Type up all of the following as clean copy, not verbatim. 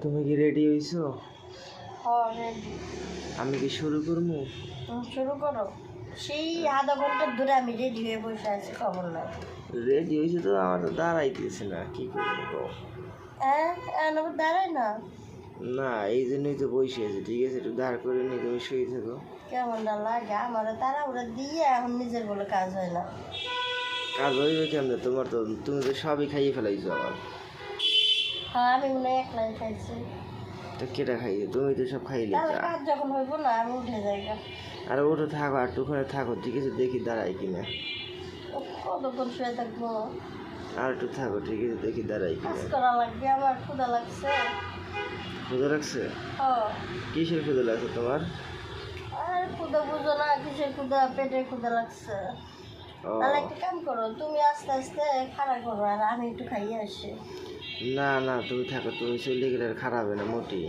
তুমি কি রেডি হইছো? হ্যাঁ রেডি। আমি কি শুরু করবো? শুরু করো। সেই আধা ঘন্টা ধরে আমি রেডি হয়ে বসে আছি, খবর নাই। রেডি হয়েছে তো, আমার তো দাঁড়াইতেছে না, কি করবো? হ্যাঁ এখন দাঁড়াই না। না, এই জন্যই তো বসে আছে। ঠিক আছে, একটু দাঁড় করে নিয়ে তুমি শুয়ে থাকো। কেমনটা লাগে আমার তারা ওরা দিয়ে এখন নিজের বলে কাজ হয় না। কাজ হইবে কেমন? তুমি তো সবই খাইয়ে ফেলাইছো আবার। হ্যাঁ আমি মনে হয় একলাই খাইছি। তো কেটা খাইয়ে? তুমি তো সব খাইলে। তাহলে কাজ যখন হইব না আমি উঠে যাই। আর ওটা থাকো, আর একটুখানে থাকো। ঠিক আছে, দেখি দাঁড়াই কিনা। কতক্ষণ শুয়ে থাকবো? আর একটু থাকো, ঠিক আছে, দেখি দাঁড়াই কাজ কিনা। করা লাগবে, আমার ক্ষুধা লাগছে। ক্ষুদা লাগছে? হ্যাঁ। কিসের ক্ষুদা লাগছে তোমার? আর ক্ষুধা বুঝো না, কিসের ক্ষুধা? পেটের ক্ষুধা লাগছে। ও তাহলে একটা কাম করো, তুমি আস্তে আস্তে খাড়া করো আর আমি একটু খাইয়ে আসি। না না, তুমি থাকো, তুমি চলে গেলে আর খারাপ হবে না মোটি।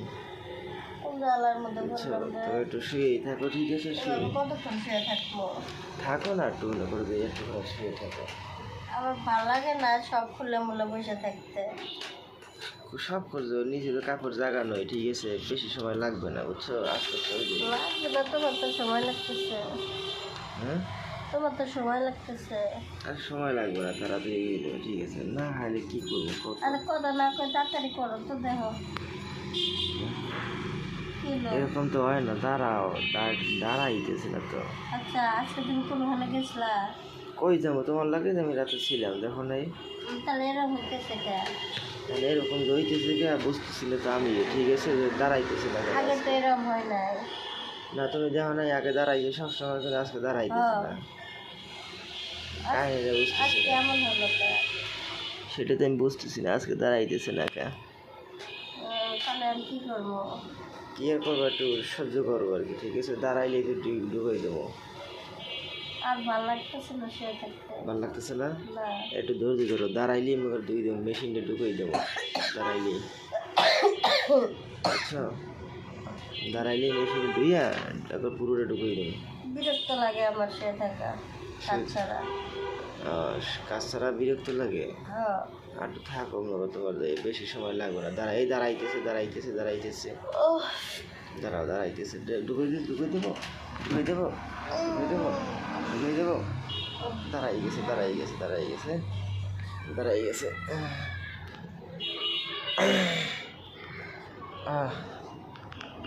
জালার মধ্যে বুঝছো? বললাম যে তুমি একটু শুয়েই থাকো, ঠিক আছে? শুয়ে আমি কতক্ষণ শুয়ে থাকবো? থাকো না, একটু মনে করে দিয়ে একটু শুয়ে থাকো। আমার ভালো লাগে না সব খুলে মুলে বসে থাকতে। সব করছো, নিজে তো কাপড় জাগানোই, ঠিক আছে? বেশি সময় লাগবে না, বুঝছো? আস্তে আস্তে হয়ে যাবে। লাগবে না, তোমার তো সময় লাগতেছে। হ্যাঁ, তোমার তো সময় লাগতেছে। আর সময় লাগবে না, তাড়াতাড়ি হয়ে যাবে, ঠিক আছে? না হাইলে কি করবো কত? আরে কথা না কই তাড়াতাড়ি করো তো, দেখো কি হলো? এরকম তো হয় না, দাঁড়াও। দাঁড়াইতেছি না তো। আচ্ছা আজকে তুমি কোনখানে গেছিলা? কই যাবো? তোমার লাগে আমি রাতে ছিলাম, দেখো নাই? তাহলে এরকম হইতেছে কে? তাহলে এরকম হইতেছে কি? বুঝতেছিল তো আমি, ঠিক আছে, যে দাঁড়াইতেছি না কেন আগে তো আজকে? এরকম হয় নাই। না, তুমি দেখো নাই আগে দাঁড়াইছে সবসময়, করে আজকে দাঁড়াইতেছে না। কাহিনিটা বুঝতেছি আজকে না, এমন হলো কে? সেটা তো আমি বুঝতেছি না, আজকে দাঁড়াইতেছে না কে? তাহলে আমি কি করবো? কি আর করবো, একটু সহ্য করবো আর কি, ঠিক আছে? দাঁড়াইলে একটু ঢুকাই দেবো। আর ভালো লাগতেছে না শুয়ে থাকতে। ভালো লাগতেছে না? না। একটু ধৈর্য ধরো, দাঁড়াইলে আমাকে দুই দেবো, মেশিনটা ঢুকাই দেবো। দাঁড়াইলে, আচ্ছা, দাঁড়াইলে মেশিনটা ধুইয়া তারপর পুরোটা ঢুকাই দেবো। বিরক্ত লাগে আমার শুয়ে থাকা কাজ ছাড়া। কাজ ছাড়া বিরক্ত লাগে? হ্যাঁ। আর একটু থাকো, মনে তোমার বেশি সময় লাগবে না। দাঁড়াইতেছে দাঁড়াইতেছে দাঁড়াইতেছে। ওহ, দাঁড়াও, দাঁড়াইতেছে। ঢুকাই দেবো, ঢুকাই দেবো, ঢুকাই দেবো, ঢুকাই দেবো, ঢুকাই দেবো। দাঁড়াই গেছে, দাঁড়াই গেছে, দাঁড়াই গেছে, দাঁড়াই গেছে।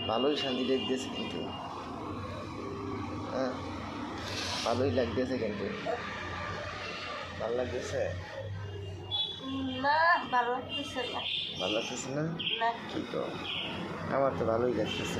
ভালোই শান্তি লাগতেছে কিন্তু। ভালোই লাগতেছে কিন্তু। ভালো লাগতেছে? না ভালো লাগতেছে না। ভালো লাগতেছে না? না। কি তো, আমার তো ভালোই লাগতেছে।